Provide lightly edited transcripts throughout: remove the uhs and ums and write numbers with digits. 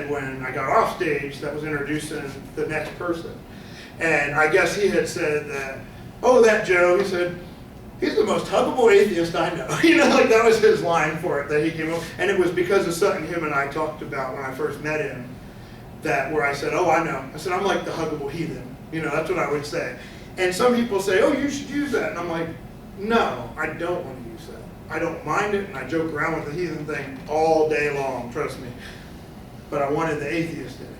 when I got off stage that was introducing the next person. And I guess he had said that, oh, that Joe, he said, he's the most huggable atheist I know. You know, like that was his line for it that he came up. And it was because of something him and I talked about when I first met him, that where I said, oh, I know. I said, I'm like the huggable heathen. You know, that's what I would say. And some people say, oh, you should use that. And I'm like, no, I don't want to use that. I don't mind it, and I joke around with the heathen thing all day long, trust me. But I wanted the atheist in it.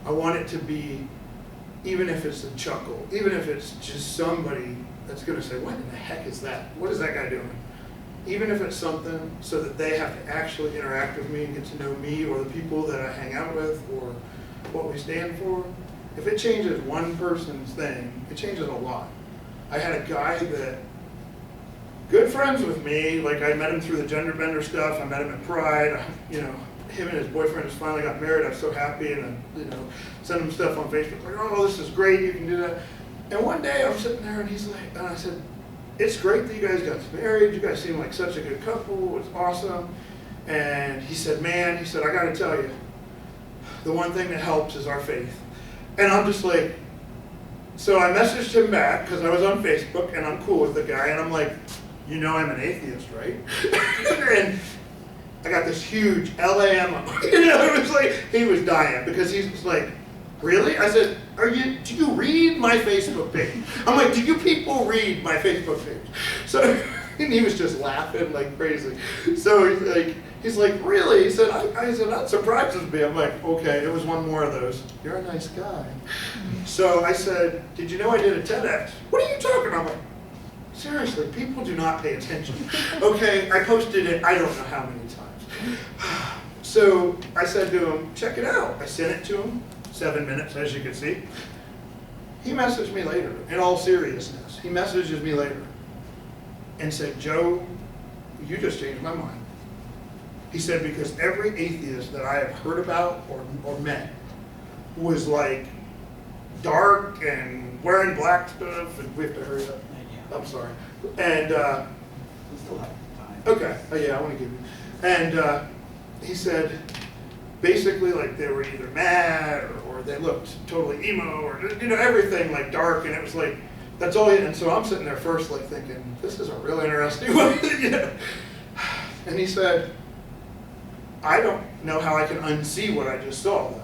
I want it to be, even if it's a chuckle, even if it's just somebody that's going to say, what in the heck is that? What is that guy doing? Even if it's something so that they have to actually interact with me and get to know me or the people that I hang out with or what we stand for. If it changes one person's thing, it changes a lot. I had a guy that, good friends with me, like I met him through the gender bender stuff, I met him at Pride, you know, him and his boyfriend just finally got married. I was so happy, and I, you know, sent him stuff on Facebook like, oh, this is great, you can do that. And one day I'm sitting there and he's like, and I said, it's great that you guys got married. You guys seem like such a good couple. It's awesome. And he said, man, he said, I got to tell you, the one thing that helps is our faith. And I'm just like, so I messaged him back because I was on Facebook and I'm cool with the guy, and I'm like, you know I'm an atheist, right? And I got this huge LAM, you know, it was like, he was dying because he was like, really? I said, do you read my Facebook page? I'm like, do you people read my Facebook page? So, and he was just laughing like crazy. So he's like, really? He said, I said, that surprises me. I'm like, okay, it was one more of those. You're a nice guy. So I said, did you know I did a TEDx? What are you talking about? I'm like, seriously, people do not pay attention. Okay, I posted it, I don't know how many times. So I said to him, check it out. I sent it to him, 7 minutes, as you can see. He messaged me later, in all seriousness. He messages me later and said, Joe, you just changed my mind. He said, because every atheist that I have heard about or met was like dark and wearing black stuff, and we have to hurry up. I'm sorry. And, We still have time. okay, oh yeah, I want to give you. And he said, basically like they were either mad or they looked totally emo or, you know, everything like dark, and it was like, that's all. And so I'm sitting there first like thinking, this is a real interesting one, you know. And he said, I don't know how I can unsee what I just saw though.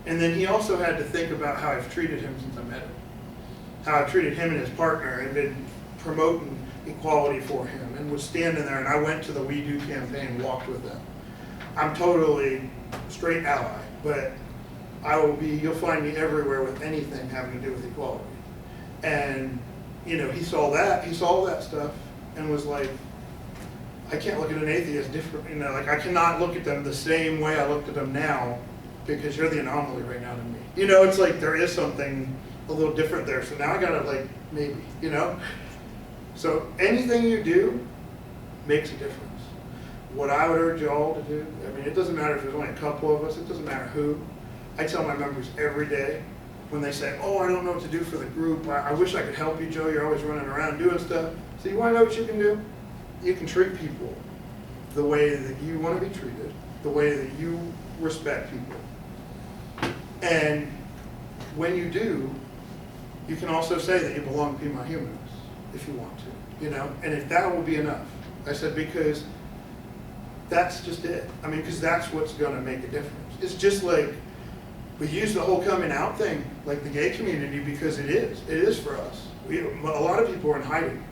And then he also had to think about how I've treated him since I met him. How I've treated him and his partner and been promoting equality for him and was standing there, and I went to the We Do campaign, walked with them. I'm totally straight ally, but I will be, you'll find me everywhere with anything having to do with equality. And, you know, he saw that stuff and was like, I can't look at an atheist different, you know, like I cannot look at them the same way I looked at them now because you're the anomaly right now to me. You know, it's like there is something a little different there. So now I gotta like, maybe, you know? So anything you do makes a difference. What I would urge you all to do, I mean, it doesn't matter if there's only a couple of us, it doesn't matter who. I tell my members every day when they say, oh, I don't know what to do for the group. I wish I could help you, Joe. You're always running around doing stuff. So you wanna know what you can do? You can treat people the way that you wanna be treated, the way that you respect people. And when you do, you can also say that you belong to Be My Humans, if you want to, you know, and if that will be enough. I said, because that's just it. I mean, because that's what's gonna make a difference. It's just like, we use the whole coming out thing, like the gay community, because it is for us. A lot of people are in hiding.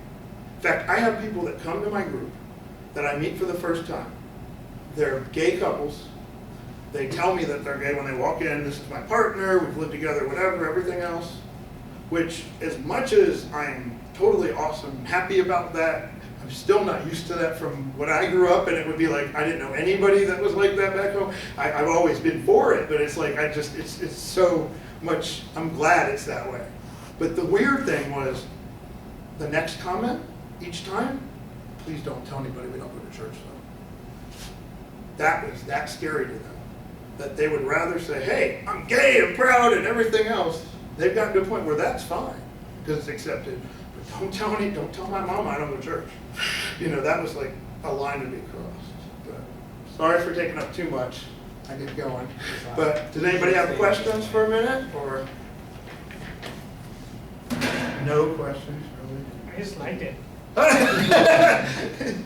In fact, I have people that come to my group that I meet for the first time. They're gay couples. They tell me that they're gay when they walk in. This is my partner, we've lived together, whatever, everything else. Which, as much as I'm totally awesome, happy about that, I'm still not used to that from when I grew up, and it would be like, I didn't know anybody that was like that back home. I've always been for it, but it's like, it's so much, I'm glad it's that way. But the weird thing was, the next comment, each time, please don't tell anybody we don't go to church though. That was that scary to them. That they would rather say, hey, I'm gay and proud and everything else. They've gotten to a point where that's fine, because it's accepted. But don't tell my mom I don't go to church. You know, that was like a line to be crossed. But sorry for taking up too much. I get going. But does anybody have questions for a minute, or? No questions, I just liked it. really?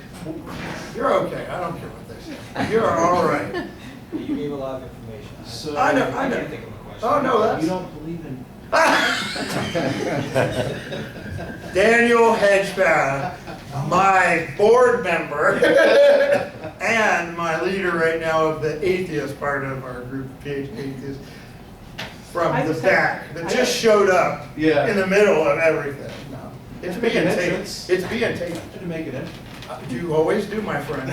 You're okay, I don't care what they say. You're all right. You gave a lot of information. So I know. I can't think of a question. Oh, no, that's. you don't believe in Daniel Hedgepath, my board member, and my leader right now of the atheist part of our group, PH Atheists, from I the just back, had- that I just just- showed up Yeah. in the middle of everything. No, it's Make being an taped. entrance. It's being taped. to make it in. You always do, my friend.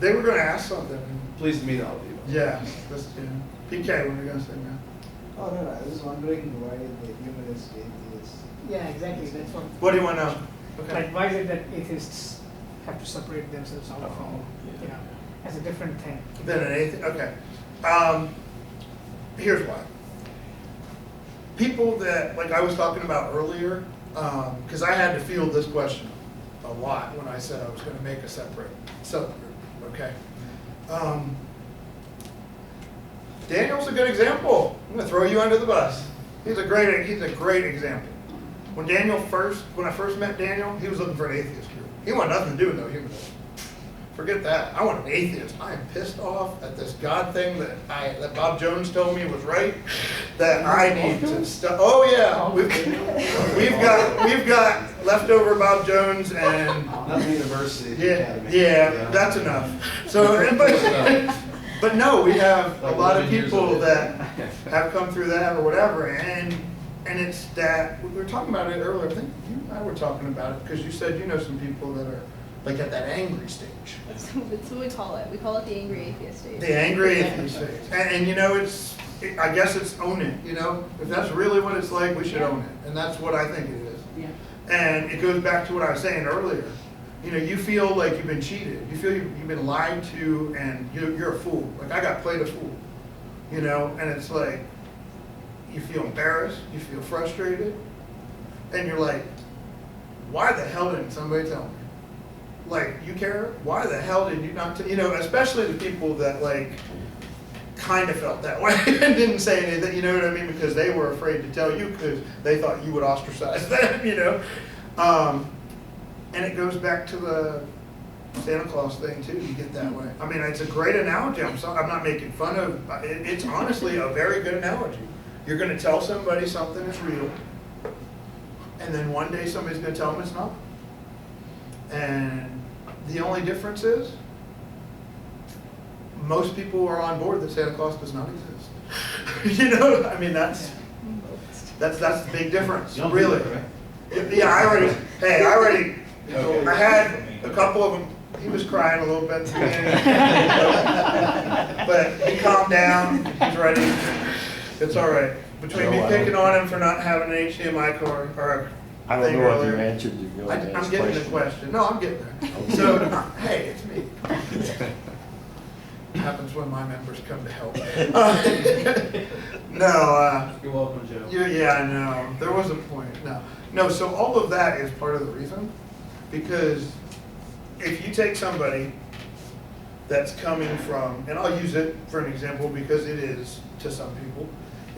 They were gonna ask something. Pleased to meet all of you. Yeah, this, yeah. PK, what are you gonna say, man? Oh, no, I was wondering why the humanist atheists. Yeah, exactly, that's what, What do you wanna know? Okay. like, why is it that atheists have to separate themselves out Oh, from, you know, as a different thing? Then an atheist, okay. Here's why. People that, like I was talking about earlier, because I had to field this question a lot when I said I was gonna make a separate subgroup, okay? Daniel's a good example. I'm gonna throw you under the bus. He's a great example. When I first met Daniel, he was looking for an atheist group. He wanted nothing to do with no humanism. Forget that. I want an atheist. I am pissed off at this God thing that Bob Jones told me was right. That I need to stop. Oh yeah, we've got leftover Bob Jones and Nothing University. yeah, Academy. that's enough. So, but no, we have a Like lot of 11 years people old. that have come through that or whatever, and it's that we were talking about it earlier. I think you and I were talking about it because you said you know some people that are like at that angry stage. That's what we call it. We call it the angry atheist stage. The angry atheist stage, and you know I guess it's own it. You know, if that's really what it's like, we should Yeah. own it, and that's what I think it is. Yeah. And it goes back to what I was saying earlier. You know, you feel like you've been cheated. You feel you've been lied to, and you're a fool. Like I got played a fool. You know, and it's like you feel embarrassed, you feel frustrated, and you're like, why the hell didn't somebody tell me? Like, you care? Why the hell did you not? You know, especially the people that like kind of felt that way and didn't say anything. You know what I mean? Because they were afraid to tell you because they thought you would ostracize them. You know. And it goes back to the Santa Claus thing too. You get that way. I mean, it's a great analogy. I'm not making fun of. It's honestly a very good analogy. You're going to tell somebody something is real, and then one day somebody's going to tell them it's not. And the only difference is most people are on board that Santa Claus does not exist. You know, I mean that's the big difference, You don't really. believe it, right? Yeah, I had a couple of them. He was crying a little bit, but he calmed down. He's ready. It's all right. Between me picking on him for not having an HDMI cord or I a don't thing know if you earlier. answered your I'm getting the question. No, I'm getting there. So, hey, it's me. Happens when my members come to help. You're welcome, Joe. Yeah, I know. There was a point. No. So all of that is part of the reason, because if you take somebody that's coming from, and I'll use it for an example because it is to some people.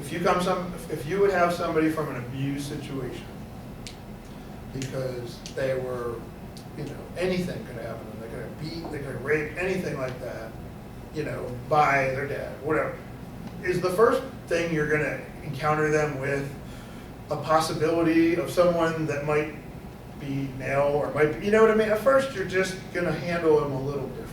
If you would have somebody from an abuse situation, because they were, you know, anything could happen. They could have beat, they could have raped, anything like that, you know, by their dad, whatever. Is the first thing you're gonna encounter them with a possibility of someone that might be male or might be, you know what I mean? At first you're just gonna handle them a little different.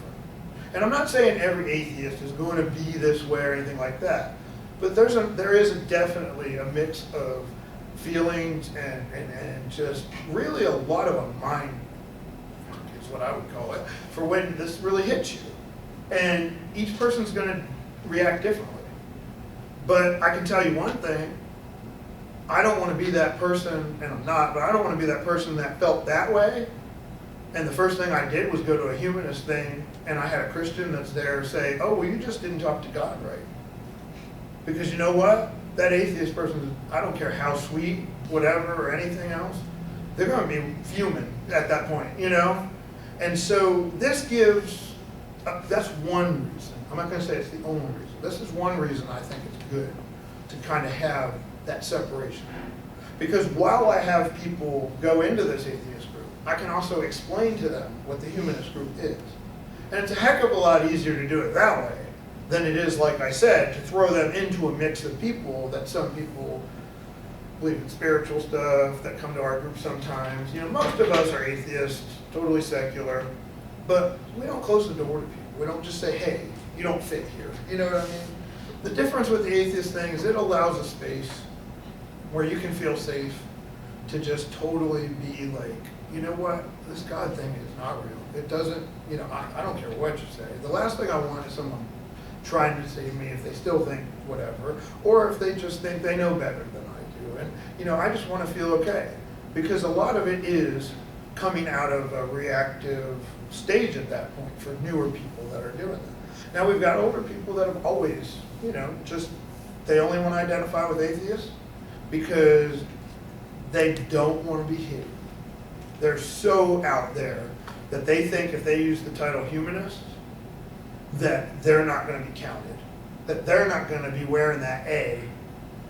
And I'm not saying every atheist is going to be this way or anything like that, but there is definitely a mix of feelings and just really a lot of a mind fuck is what I would call it, for when this really hits you. And each person's gonna react differently. But I can tell you one thing, I don't wanna be that person, and I'm not, but I don't wanna be that person that felt that way. And the first thing I did was go to a humanist thing, and I had a Christian that's there say, oh, well, you just didn't talk to God right. Because you know what? That atheist person, I don't care how sweet, whatever, or anything else, they're gonna be fuming at that point, you know? And so this gives, that's one reason I'm not gonna say it's the only reason. This is one reason I think it's good to kind of have that separation. Because while I have people go into this atheist group, I can also explain to them what the humanist group is. And it's a heck of a lot easier to do it that way than it is, like I said, to throw them into a mix of people that some people believe in spiritual stuff, that come to our group sometimes. You know, most of us are atheists, totally secular, but we don't close the door to people. We don't just say, hey, you don't fit here. You know what I mean? The difference with the atheist thing is it allows a space where you can feel safe to just totally be like, you know what, this God thing is not real. It doesn't, you know, I don't care what you say. The last thing I want is someone trying to save me if they still think whatever, or if they just think they know better than I do. And, you know, I just want to feel okay. Because a lot of it is coming out of a reactive stage at that point for newer people that are doing that. Now we've got older people that have always, you know, just, they only want to identify with atheists because they don't want to be hidden. They're so out there that they think if they use the title humanist, that they're not going to be counted, that they're not going to be wearing that A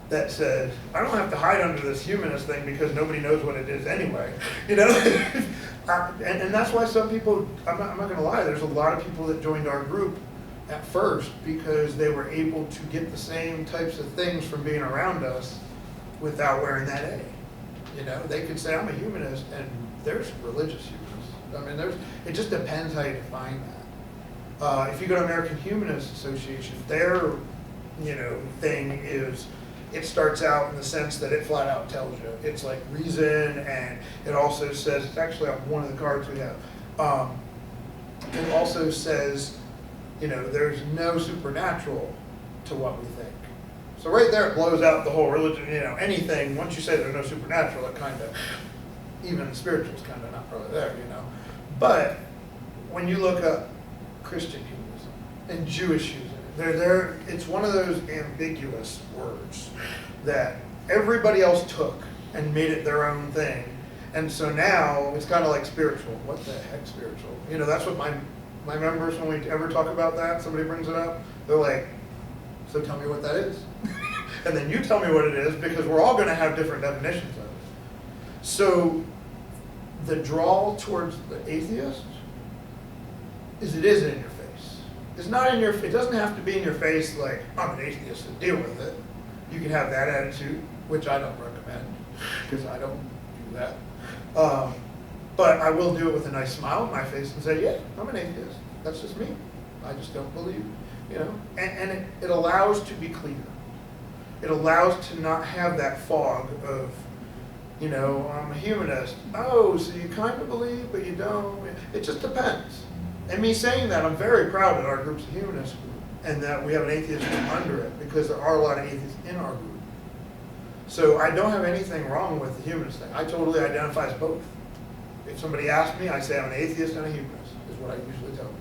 that says, I don't have to hide under this humanist thing because nobody knows what it is anyway, you know? and that's why some people, I'm not going to lie, there's a lot of people that joined our group at first because they were able to get the same types of things from being around us without wearing that A. You know, they could say, I'm a humanist, and there's religious humanists. I mean, it just depends how you define that. If you go to American Humanist Association, their, you know, thing is, it starts out in the sense that it flat out tells you. It's like reason, and it also says, it's actually on one of the cards we have. It also says, you know, there's no supernatural to what we think. So right there, it blows out the whole religion, you know, anything, once you say there's no supernatural, it kind of, even spiritual is kind of not really there, you know. But when you look up Christian humanism and Jewish humanism, it's one of those ambiguous words that everybody else took and made it their own thing. And so now it's kind of like spiritual. What the heck spiritual? You know, that's what my members, when we ever talk about that, somebody brings it up, they're like, so tell me what that is. And then you tell me what it is, because we're all going to have different definitions of it. So the draw towards the atheist is it is in your face. It's not in your, it doesn't have to be in your face like, I'm an atheist and deal with it. You can have that attitude, which I don't recommend, because I don't do that. But I will do it with a nice smile on my face and say, yeah, I'm an atheist. That's just me. I just don't believe, you know. And it allows to be clear. It allows to not have that fog of, you know, I'm a humanist. Oh, so you kind of believe, but you don't. It just depends. And me saying that, I'm very proud that our group's a humanist group and that we have an atheist group under it, because there are a lot of atheists in our group. So I don't have anything wrong with the humanist thing. I totally identify as both. If somebody asks me, I say I'm an atheist and a humanist, is what I usually tell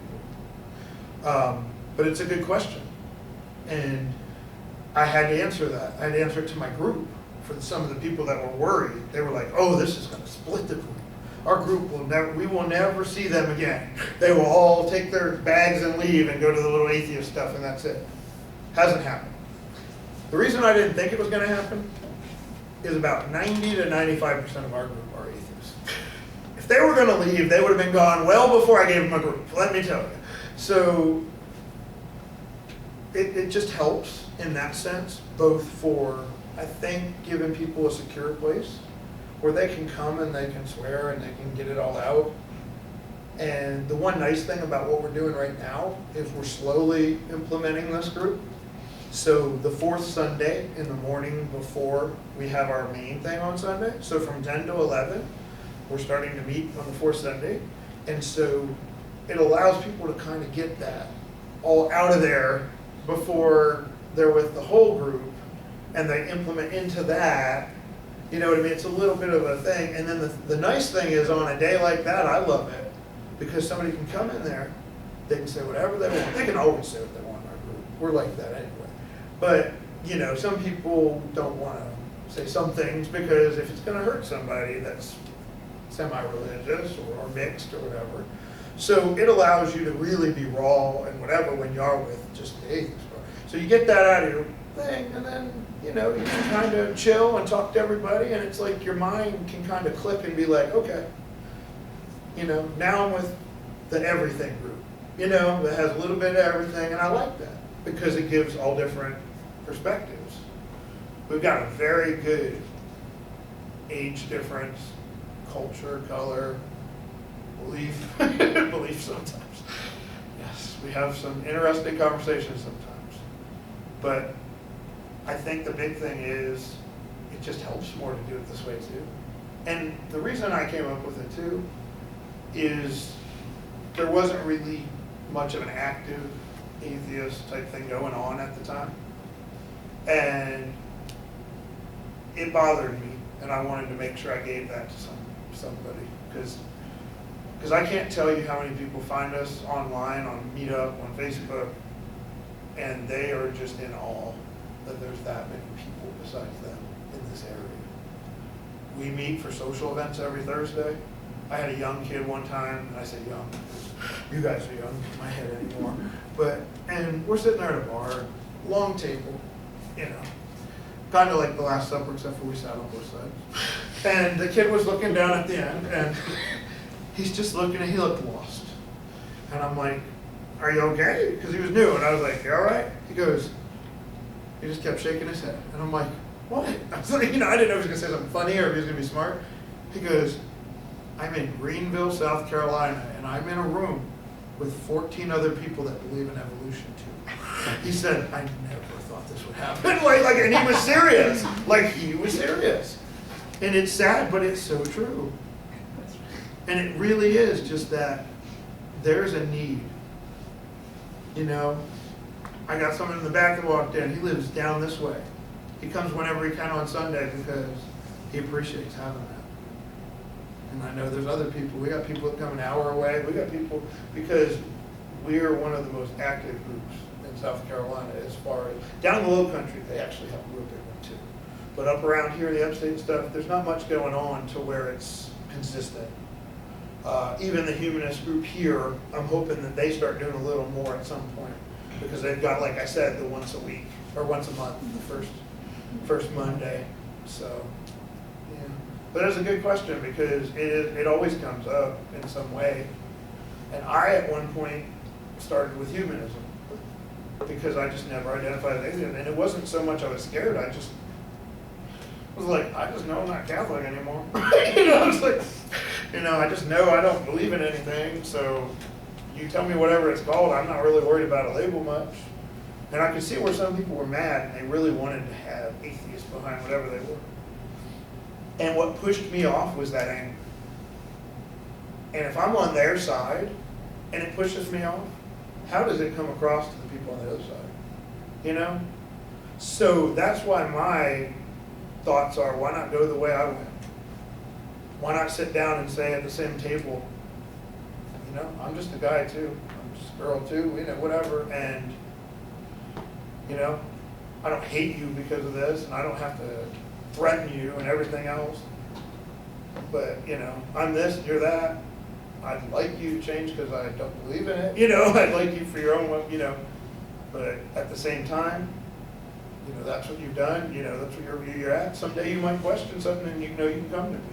people. But it's a good question. And I had to answer that. I had to answer it to my group. For some of the people that were worried, they were like, oh, this is going to split the group. Our group will never, we will never see them again. They will all take their bags and leave and go to the little atheist stuff, and that's it. Hasn't happened. The reason I didn't think it was going to happen is about 90 to 95% of our group are atheists. If they were going to leave, they would have been gone well before I gave them a group, let me tell you. So it just helps in that sense, both for, I think, giving people a secure place where they can come and they can swear and they can get it all out. And the one nice thing about what we're doing right now is we're slowly implementing this group. So the fourth Sunday in the morning before we have our main thing on Sunday, so from 10 to 11, we're starting to meet on the fourth Sunday. And so it allows people to kind of get that all out of there before they're with the whole group and they implement into that. You know what I mean? It's a little bit of a thing. And then the nice thing is, on a day like that, I love it, because somebody can come in there, they can say whatever they want. They can always say what they want in our group. We're like that anyway. But, you know, some people don't want to say some things because if it's going to hurt somebody that's semi-religious or mixed or whatever. So it allows you to really be raw and whatever when you are with just the atheist. So you get that out of your thing, and then, you know, you can kind of chill and talk to everybody, and it's like your mind can kind of click and be like, okay, you know, now I'm with the everything group, you know, that has a little bit of everything, and I like that because it gives all different perspectives. We've got a very good age difference, culture, color, belief, belief sometimes. Yes, we have some interesting conversations sometimes. But I think the big thing is it just helps more to do it this way too. And the reason I came up with it too is there wasn't really much of an active atheist type thing going on at the time. And it bothered me, and I wanted to make sure I gave that to somebody. Because I can't tell you how many people find us online, on Meetup, on Facebook, and they are just in awe that there's that many people besides them in this area. We meet for social events every Thursday. I had a young kid one time, and I say young, because you guys are young in my head anymore. And we're sitting there at a bar, long table, you know, kind of like the Last Supper, except for we sat on both sides. And the kid was looking down at the end, and he's just looking, and he looked lost. And I'm like, are you okay? Because he was new, and I was like, you all right? He goes, he just kept shaking his head. And I'm like, what? I was like, you know, I didn't know if he was going to say something funny or if he was going to be smart. He goes, I'm in Greenville, South Carolina, and I'm in a room with 14 other people that believe in evolution too. He said, I never thought this would happen. And he was serious. Like, he was serious. And it's sad, but it's so true. And it really is just that there's a need. You know, I got someone in the back that walked in. He lives down this way. He comes whenever he can on Sunday because he appreciates having that. And I know there's other people. We got people that come an hour away. We got people, because we are one of the most active groups in South Carolina as far as, down the low country, they actually have a real big one too. But up around here, the upstate stuff, there's not much going on to where it's consistent. Even the humanist group here, I'm hoping that they start doing a little more at some point, because they've got, like I said, the once a week or once a month, the first Monday. So, yeah. But it's a good question, because it always comes up in some way. And I, at one point, started with humanism because I just never identified as atheist, and it wasn't so much I was scared. I just was like, I just know I'm not Catholic anymore. You know, it's like, you know, I just know I don't believe in anything, so you tell me whatever it's called, I'm not really worried about a label much. And I could see where some people were mad and they really wanted to have atheists behind whatever they were. And what pushed me off was that anger. And if I'm on their side and it pushes me off, how does it come across to the people on the other side? You know? So that's why my thoughts are, why not go the way I went? Why not sit down and say at the same table, you know, I'm just a guy too, I'm just a girl too, you know, whatever, and, you know, I don't hate you because of this, and I don't have to threaten you and everything else, but, you know, I'm this and you're that. I'd like you to change because I don't believe in it, you know, I'd like you for your own, you know, but at the same time, you know, that's what you've done, you know, that's where you're at. Someday you might question something and you know you can come to me.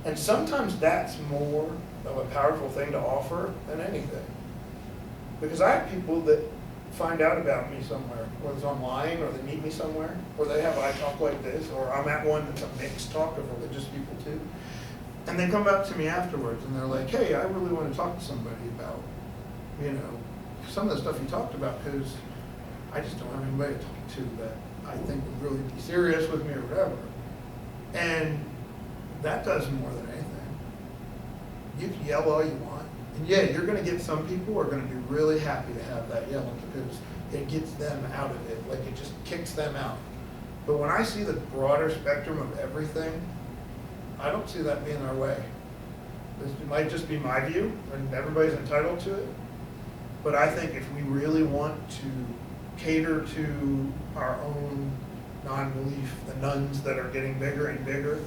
And sometimes that's more of a powerful thing to offer than anything. Because I have people that find out about me somewhere, whether it's online or they meet me somewhere, or they have I talk like this, or I'm at one that's a mixed talk of religious people too. And they come up to me afterwards and they're like, hey, I really want to talk to somebody about, you know, some of the stuff you talked about, because I just don't have anybody to talk to that I think would really be serious with me or whatever. And that does more than anything. You can yell all you want. And yeah, you're going to get some people who are going to be really happy to have that yelling because it gets them out of it. Like it just kicks them out. But when I see the broader spectrum of everything, I don't see that being our way. This might just be my view, and everybody's entitled to it. But I think if we really want to cater to our own non-belief, the nuns that are getting bigger and bigger,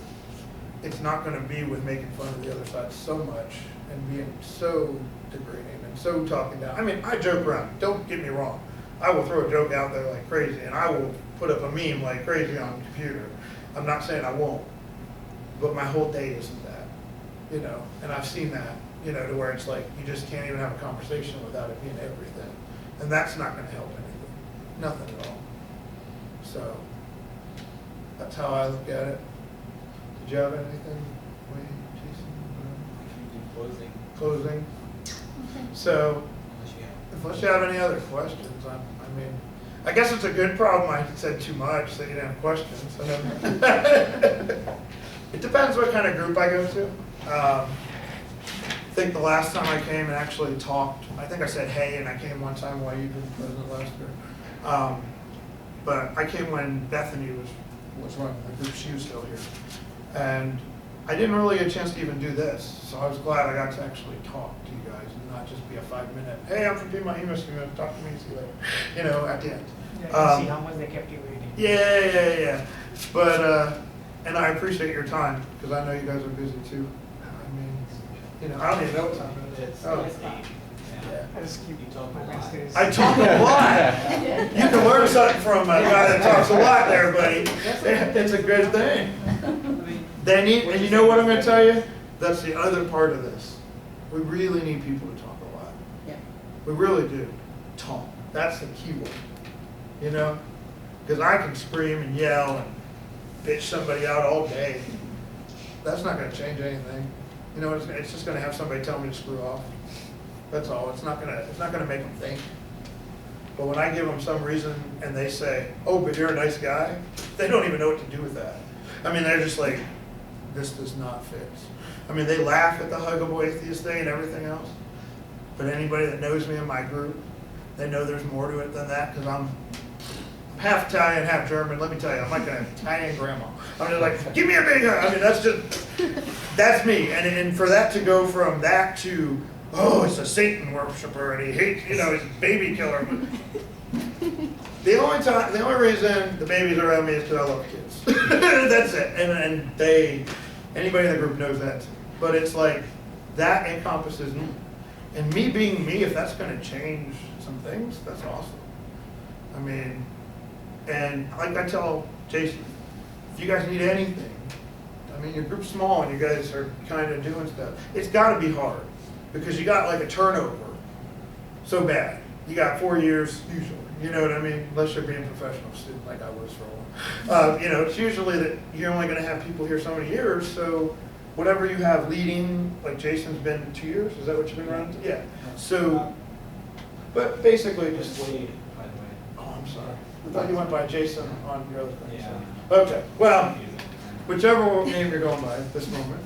it's not gonna be with making fun of the other side so much and being so degrading and so talking down. I mean, I joke around, don't get me wrong. I will throw a joke out there like crazy, and I will put up a meme like crazy on the computer. I'm not saying I won't, but my whole day isn't that, you know, and I've seen that, you know, to where it's like, you just can't even have a conversation without it being everything. And that's not gonna help anything, nothing at all. So, that's how I look at it. Did you have anything, Wayne, Jason? Closing, Closing? So, unless you have. unless you have any other questions, I mean, I guess it's a good problem I said too much, so you didn't have questions. And then it depends what kind of group I go to. I think the last time I came and actually talked, I think I said hey, and I came one time while you've been president last year. But I came when Bethany was running the group, she was still here. And I didn't really get a chance to even do this, so I was glad I got to actually talk to you guys and not just be a 5-minute, hey, I'm from Piedmont Humus, you're gonna talk to me, see you later, you know, at the end. Yeah, you see how much they kept you waiting. Yeah. But, and I appreciate your time, because I know you guys are busy too. I mean, you know, I don't even know what time it is. It's Oh. 8. Yeah. I just keep You talk my a lot. messages. I talk a lot. You can learn something from a guy that talks a lot there, buddy. It's a good thing. They need, and you know what I'm gonna tell you? That's the other part of this. We really need people to talk a lot. Yeah. We really do. Talk. That's the key word. You know? Because I can scream and yell and bitch somebody out all day. That's not gonna change anything. You know, it's just gonna have somebody tell me to screw off. That's all. It's not gonna make them think. But when I give them some reason and they say, oh, but you're a nice guy, they don't even know what to do with that. I mean, they're just like, this does not fit. I mean, they laugh at the Huggable Atheist thing and everything else. But anybody that knows me in my group, they know there's more to it than that, because I'm half Italian, half German. Let me tell you, I'm like an Italian grandma. I'm just like, give me a big hug. I mean, that's me. And for that to go from that to, oh, it's a Satan worshiper and he hates, you know, he's a baby killer. The only reason the babies are around me is because I love kids. That's it. And anybody in the group knows that. But it's like, that encompasses me. And me being me, if that's going to change some things, that's awesome. I mean, and like I tell Jason, if you guys need anything, I mean, your group's small and you guys are kind of doing stuff. It's got to be hard because you got like a turnover so bad. You got 4 years usually, you know what I mean? Unless you're being a professional student like I was for a while. You know, it's usually that you're only going to have people here so many years, so whatever you have leading, like Jason's been 2 years, is that what you've been running? Yeah. So, but basically Just just, Wade, by the way. oh, I'm sorry. I thought you went by Jason on your other thing. Yeah. Okay, well, whichever name you're going by at this moment.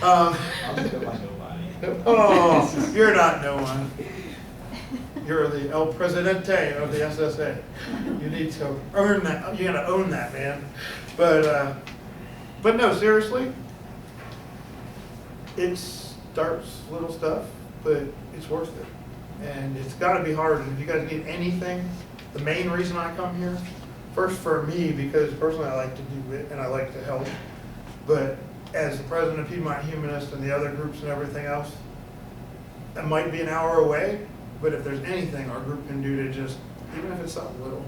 I'll just go by nobody. Oh, you're not no one. You're the El Presidente of the SSA. You need to earn that. You gotta own that, man. But no, seriously, it starts little stuff, but it's worth it. And it's gotta be hard. And if you guys need anything, the main reason I come here, first for me, because personally I like to do it and I like to help, but as the president of Piedmont Humanist and the other groups and everything else, it might be an hour away, but if there's anything our group can do to just, even if it's something little,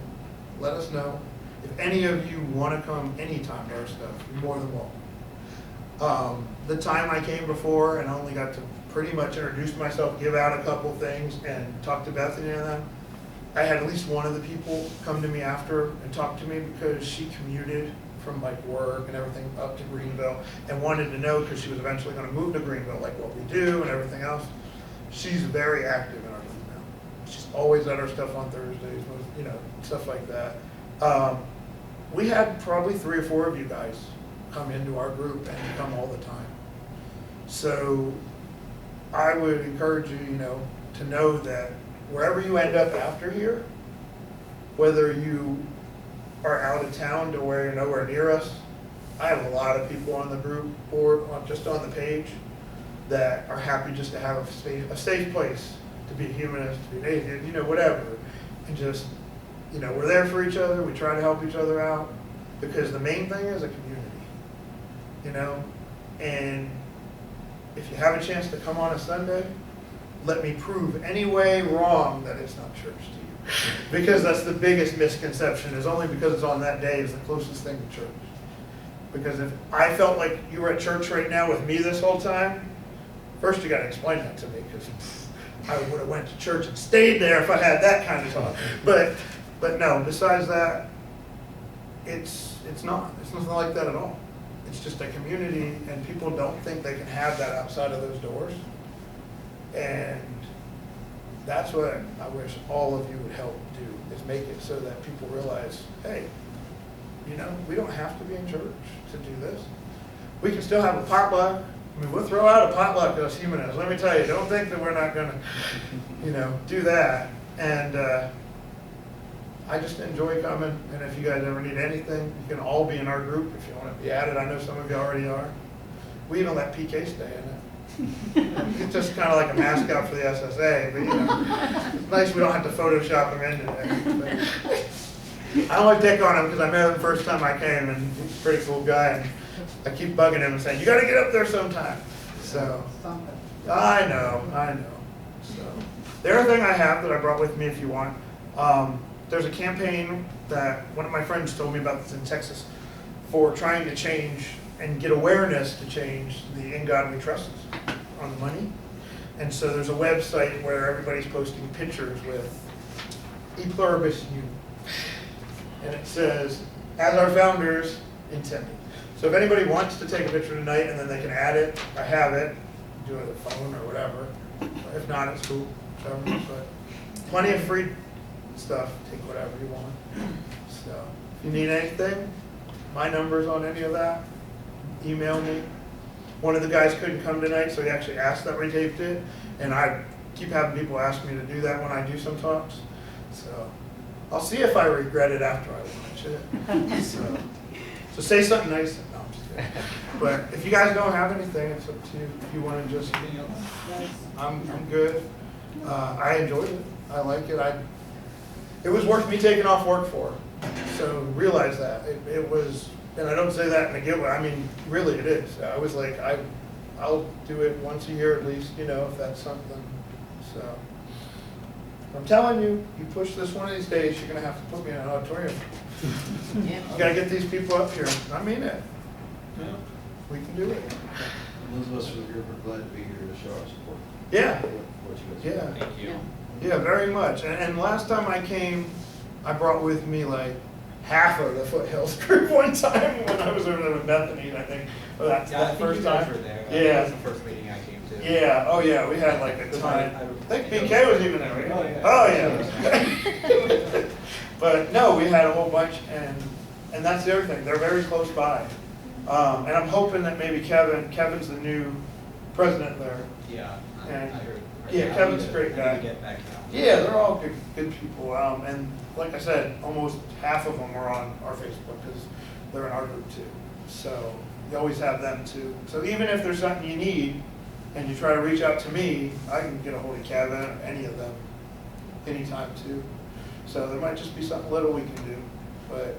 let us know. If any of you want to come anytime to our stuff, you're more than welcome. The time I came before and only got to pretty much introduce myself, give out a couple things, and talk to Bethany and them, I had at least one of the people come to me after and talk to me because she commuted from like work and everything up to Greenville and wanted to know because she was eventually going to move to Greenville, like what we do and everything else. She's very active in our group now. She's always at our stuff on Thursdays, you know, stuff like that. We had probably 3 or 4 of you guys come into our group and come all the time. So I would encourage you, you know, to know that wherever you end up after here, whether you are out of town to where you're nowhere near us, I have a lot of people on the group board, just on the page, that are happy just to have a safe place to be a humanist, to be an atheist, you know, whatever. And just, you know, we're there for each other, we try to help each other out, because the main thing is a community, you know? And if you have a chance to come on a Sunday, let me prove any way wrong that it's not church to you. Because that's the biggest misconception, is only because it's on that day is the closest thing to church. Because if I felt like you were at church right now with me this whole time, first you gotta explain that to me, because I would have went to church and stayed there if I had that kind of talk. But no, besides that, it's nothing like that at all. It's just a community, and people don't think they can have that outside of those doors. And that's what I wish all of you would help do, is make it so that people realize, hey, you know, we don't have to be in church to do this. We can still have a potluck. I mean, we'll throw out a potluck as humanists. Let me tell you, don't think that we're not going to, you know, do that. And I just enjoy coming. And if you guys ever need anything, you can all be in our group if you want to be added. I know some of you already are. We even let PK stay in it. It's just kind of like a mascot for the SSA, but you know, it's nice we don't have to Photoshop him into it. I only pick on him because I met him the first time I came, and he's a pretty cool guy, and I keep bugging him and saying, you got to get up there sometime. So, I know. So, the other thing I have that I brought with me if you want, there's a campaign that one of my friends told me about that's in Texas for trying to change and get awareness to change the In God We Trust on the money. And so there's a website where everybody's posting pictures with E pluribus unum. And it says, as our founders intended. So if anybody wants to take a picture tonight and then they can add it, I have it, do it with a phone or whatever. If not, it's cool. But plenty of free stuff, take whatever you want. So if you need anything, my number's on any of that. Email me. One of the guys couldn't come tonight, so he actually asked that we taped it, and I keep having people ask me to do that when I do some talks. So I'll see if I regret it after I watch it. So say something nice. No, I'm just kidding. But if you guys don't have anything, it's up to you. If you want to just, I'm good. I enjoyed it. I like it. It was worth me taking off work for. So realize that it was. And I don't say that in a guilt way. I mean, really, it is. I was like, I'll do it once a year at least, you know, if that's something. So I'm telling you, you push this one of these days, you're going to have to put me in an auditorium. You got to get these people up here. I mean it. Yeah. We can do it. Those of us from the group are glad to be here to show our support. Yeah. What you guys do. Yeah. Thank you. Yeah, very much. And last time I came, I brought with me like half of the Foothills group one time when I was over there with Bethany, I think. Well, that's Yeah, I that think first you guys time. were there. Yeah. That was the first meeting I came to. Yeah, oh yeah, we had like a ton. I think BK was even there, right? Oh, yeah. Oh, yeah. But no, we had a whole bunch, and that's the other thing, they're very close by. And I'm hoping that maybe Kevin's the new president there. Yeah, I And- heard. yeah, I Kevin's need a great I guy. need to get back now. Yeah, they're all good people. And like I said, almost half of them are on our Facebook because they're in our group too. So you always have them too. So even if there's something you need and you try to reach out to me, I can get a hold of Kevin or any of them anytime too. So there might just be something little we can do, but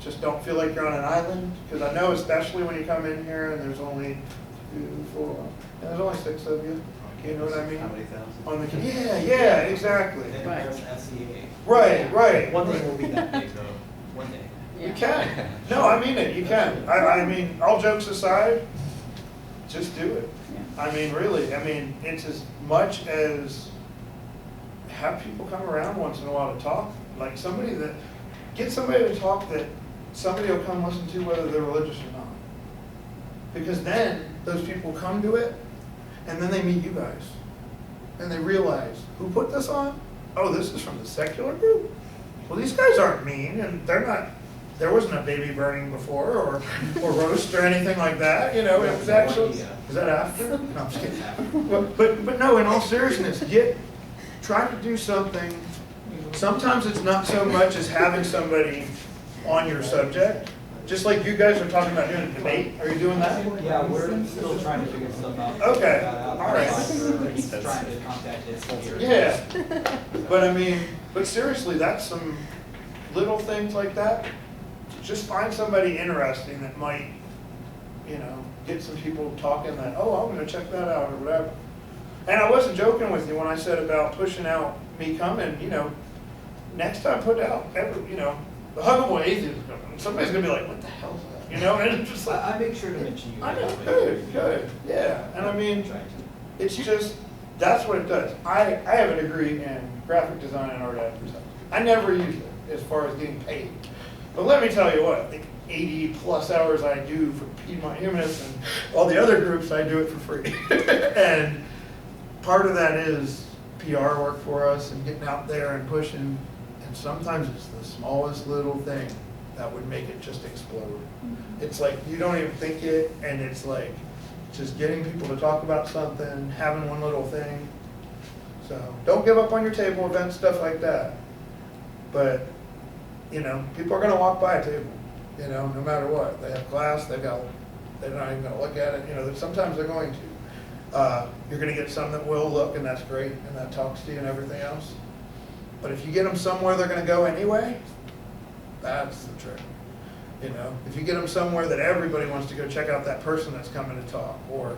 just don't feel like you're on an island, because I know especially when you come in here and there's only 2, 4, and there's only 6 of you. You know what I mean? How many thousand? On the yeah, exactly. And there's SSA. Right. One day we'll be that big though. One day. You can. No, I mean it. You can. I mean, all jokes aside, just do it. I mean, really. I mean, it's as much as have people come around once in a while to talk. Like get somebody to talk that somebody will come listen to, whether they're religious or not. Because then those people come to it, and then they meet you guys, and they realize, who put this on? Oh, this is from the secular group. Well, these guys aren't mean, and they're not. There wasn't a baby burning before, or roast or anything like that. You know, it was actually. Is that after? No, I'm just kidding. But no, in all seriousness, try to do something. Sometimes it's not so much as having somebody on your subject. Just like you guys are talking about doing a debate. Are you doing that? Yeah, we're still trying to figure stuff out. Okay, All all right. We're trying to contact this. Yeah. But seriously, that's some little things like that. Just find somebody interesting that might you know, get some people talking that, oh, I'm gonna check that out or whatever. And I wasn't joking with you when I said about pushing out me coming, you know, next time put out, you know, the Huggable Atheist is coming. Somebody's gonna be like, what the hell is that? You know, and it's just like, I make sure to mention you. I know, guys. good, yeah. And I mean, Try to. it's just, that's what it does. I have a degree in graphic design and art advertising. I never use it as far as getting paid. But let me tell you what, the 80 plus hours I do for Piedmont Humanists and all the other groups, I do it for free. And part of that is PR work for us and getting out there and pushing. And sometimes it's the smallest little thing that would make it just explode. It's like you don't even think it, and it's like just getting people to talk about something, having one little thing. So don't give up on your table events, stuff like that. But, you know, people are gonna walk by a table, you know, no matter what. They have class, they're not even gonna look at it, you know, sometimes they're going to. You're gonna get some that will look, and that's great, and that talks to you and everything else. But if you get them somewhere they're gonna go anyway, that's the trick. You know, if you get them somewhere that everybody wants to go check out that person that's coming to talk, or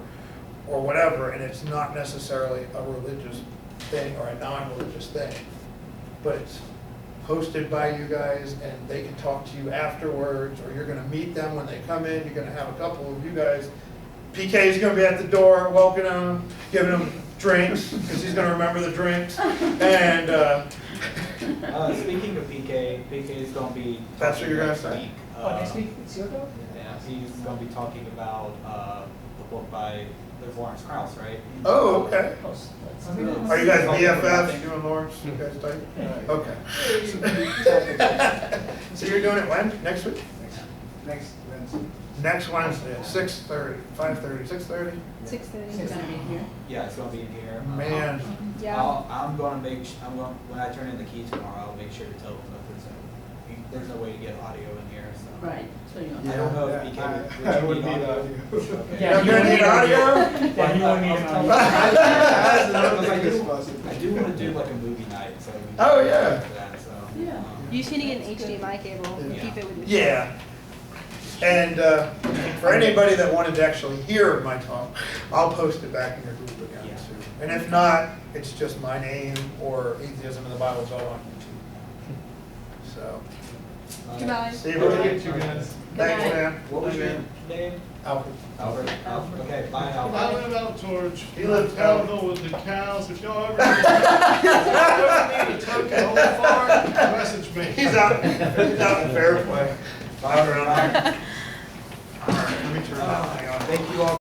whatever, and it's not necessarily a religious thing or a non-religious thing, but it's hosted by you guys and they can talk to you afterwards, or you're gonna meet them when they come in, you're gonna have a couple of you guys. PK's gonna be at the door, welcoming them, giving them drinks, because he's gonna remember the drinks, and Speaking of PK, PK is going to be. That's what talking you're gonna next say? week. Oh, next week, it's your go? Yeah, he's going to be talking about the book by there's Lawrence Krauss, right? oh, okay. Close. Are you guys BFFs, you and Lawrence, you guys tight? Okay. So you're doing it when, next week? Next Wednesday. Next Wednesday at 6:30, 5:30, 6:30? 6:30. Since I'm in here. Yeah, it's going to be in here. Man, Yeah. I'm going to when I turn in the key tomorrow, I'll make sure to tell them that there's no way to get audio in here, so. Right, so you I don't know if PK I would would you need need audio. audio. Okay. Yeah, you're gonna need audio? Yeah, you won't need an audio. I do want to do like a movie night, so. we can Oh, yeah. for that, so, Yeah. You just need to get an HDMI cable and Yeah. keep it with your. Yeah. And for anybody that wanted to actually hear my talk, I'll post it back in your group again Yeah. too. And if not, it's just my name or Atheism in the Bible is all on YouTube. So, Goodbye. see you Don't later. forget you guys. Thanks, Good night. man. What was your name? Alfred. Albert. Okay, bye, I Albert. live out towards He lives Calville with the cows. If y'all ever need a turkey on the farm, message me. He's out in Fairplay. Bye, everyone. All right, let me turn that thing on. Thank you all.